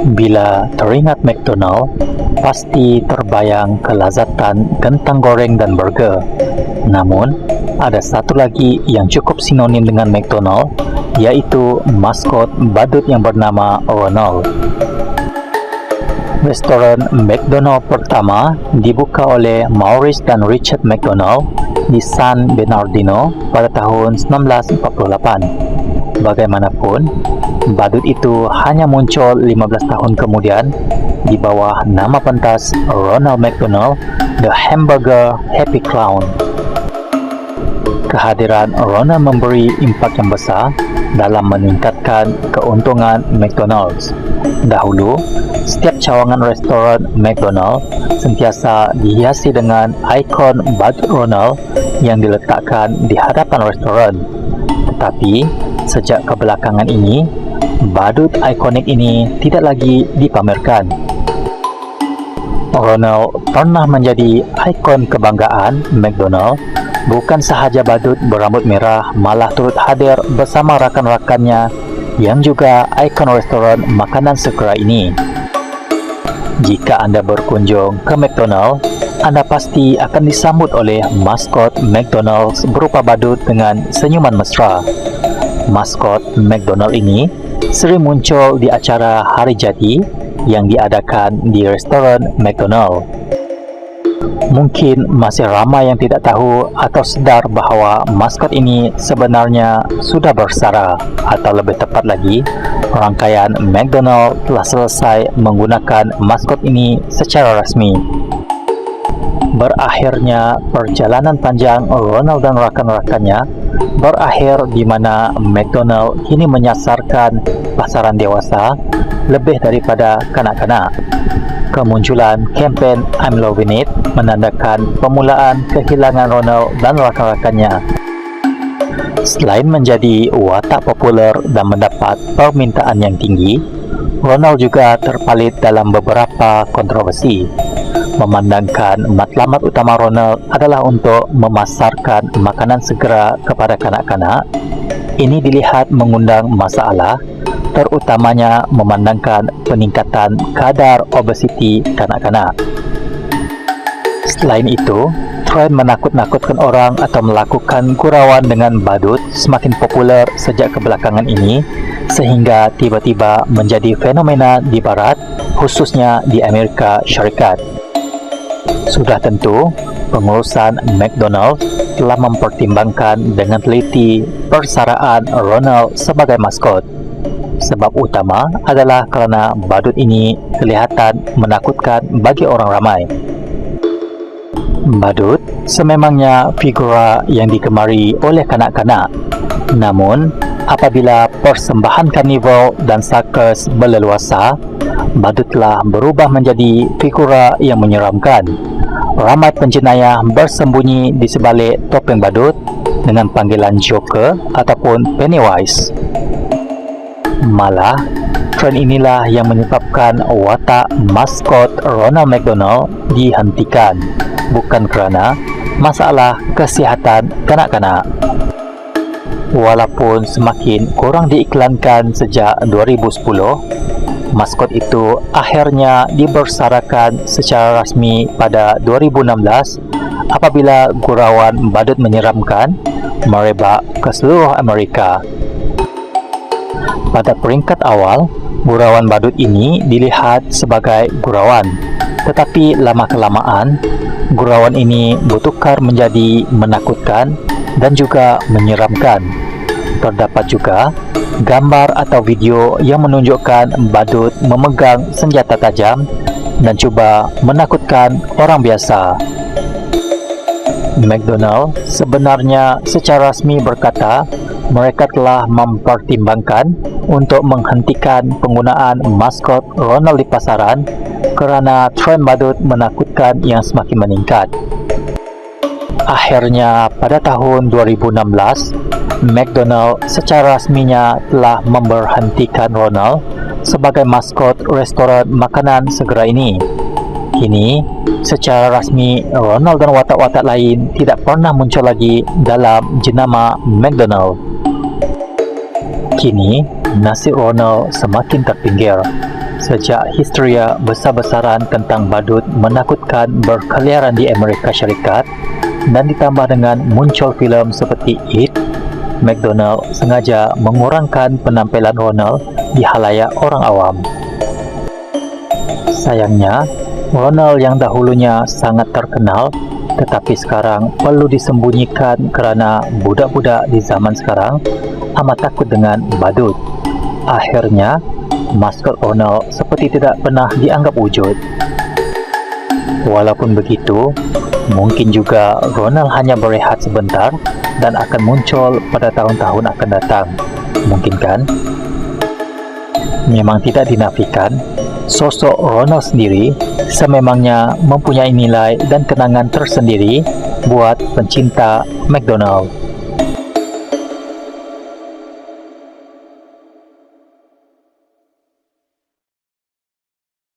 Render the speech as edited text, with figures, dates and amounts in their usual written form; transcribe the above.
Bila teringat McDonald, pasti terbayang kelazatan kentang goreng dan burger. Namun, ada satu lagi yang cukup sinonim dengan McDonald, yaitu maskot badut yang bernama Ronald. Restoran McDonald pertama dibuka oleh Maurice dan Richard McDonald di San Bernardino pada tahun 1948. Bagaimanapun, badut itu hanya muncul 15 tahun kemudian di bawah nama pentas Ronald McDonald, The Hamburger Happy Clown. Kehadiran Ronald memberi impak yang besar dalam meningkatkan keuntungan McDonald's. Dahulu, setiap cawangan restoran McDonald sentiasa dihiasi dengan ikon badut Ronald yang diletakkan di hadapan restoran. Tetapi, sejak kebelakangan ini, badut ikonik ini tidak lagi dipamerkan. Ronald pernah menjadi ikon kebanggaan McDonald. Bukan sahaja badut berambut merah, malah turut hadir bersama rakan-rakannya yang juga ikon restoran makanan segera ini. Jika Anda berkunjung ke McDonald, Anda pasti akan disambut oleh maskot McDonald's berupa badut dengan senyuman mesra. Maskot McDonald ini sering muncul di acara Hari Jadi yang diadakan di restoran McDonald. Mungkin masih ramai yang tidak tahu atau sedar bahawa maskot ini sebenarnya sudah bersara, atau lebih tepat lagi, rangkaian McDonald telah selesai menggunakan maskot ini secara resmi. Berakhirnya perjalanan panjang Ronald dan rakan-rakannya berakhir di mana McDonald kini menyasarkan pasaran dewasa lebih daripada kanak-kanak. Kemunculan kempen I'm Loving It menandakan pemulaan kehilangan Ronald dan rakan-rakannya. Selain menjadi watak populer dan mendapat permintaan yang tinggi, Ronald juga terpalit dalam beberapa kontroversi. Memandangkan matlamat utama Ronald adalah untuk memasarkan makanan segera kepada kanak-kanak, ini dilihat mengundang masalah, terutamanya memandangkan peningkatan kadar obesiti kanak-kanak. Selain itu, tren menakut-nakutkan orang atau melakukan gurauan dengan badut semakin populer sejak kebelakangan ini, sehingga tiba-tiba menjadi fenomena di barat, khususnya di Amerika Syarikat. Sudah tentu, pengurusan McDonald telah mempertimbangkan dengan teliti persaraan Ronald sebagai maskot. Sebab utama adalah kerana badut ini kelihatan menakutkan bagi orang ramai. Badut sememangnya figura yang digemari oleh kanak-kanak. Namun, apabila persembahan karnival dan sirkus berleluasa, badut telah berubah menjadi figura yang menyeramkan. Ramai penjenayah bersembunyi di sebalik topeng badut dengan panggilan Joker ataupun Pennywise. Malah, tren inilah yang menyebabkan watak maskot Ronald McDonald dihentikan, bukan kerana masalah kesihatan kanak-kanak. Walaupun semakin kurang diiklankan sejak 2010, maskot itu akhirnya dibersarakan secara rasmi pada 2016 apabila gurauan badut menyeramkan merebak ke seluruh Amerika. Pada peringkat awal, gurauan badut ini dilihat sebagai gurauan, tetapi lama-kelamaan, gurauan ini bertukar menjadi menakutkan dan juga menyeramkan. Terdapat juga gambar atau video yang menunjukkan badut memegang senjata tajam dan cuba menakutkan orang biasa. McDonald sebenarnya secara rasmi berkata mereka telah mempertimbangkan untuk menghentikan penggunaan maskot Ronald di pasaran kerana tren badut menakutkan yang semakin meningkat. Akhirnya, pada tahun 2016, McDonald secara rasminya telah memberhentikan Ronald sebagai maskot restoran makanan segera ini. Kini, secara rasmi, Ronald dan watak-watak lain tidak pernah muncul lagi dalam jenama McDonald. Kini, nasib Ronald semakin terpinggir. Sejak histeria besar-besaran tentang badut menakutkan berkeliaran di Amerika Syarikat dan ditambah dengan muncul filem seperti It, McDonald sengaja mengurangkan penampilan Ronald di halayak orang awam. Sayangnya, Ronald yang dahulunya sangat terkenal tetapi sekarang perlu disembunyikan kerana budak-budak di zaman sekarang amat takut dengan badut. Akhirnya, maskot Ronald seperti tidak pernah dianggap wujud. Walaupun begitu, mungkin juga Ronald hanya berehat sebentar dan akan muncul pada tahun-tahun akan datang. Mungkin kan? Memang tidak dinafikan, sosok Ronald sendiri sememangnya mempunyai nilai dan kenangan tersendiri buat pencinta McDonald.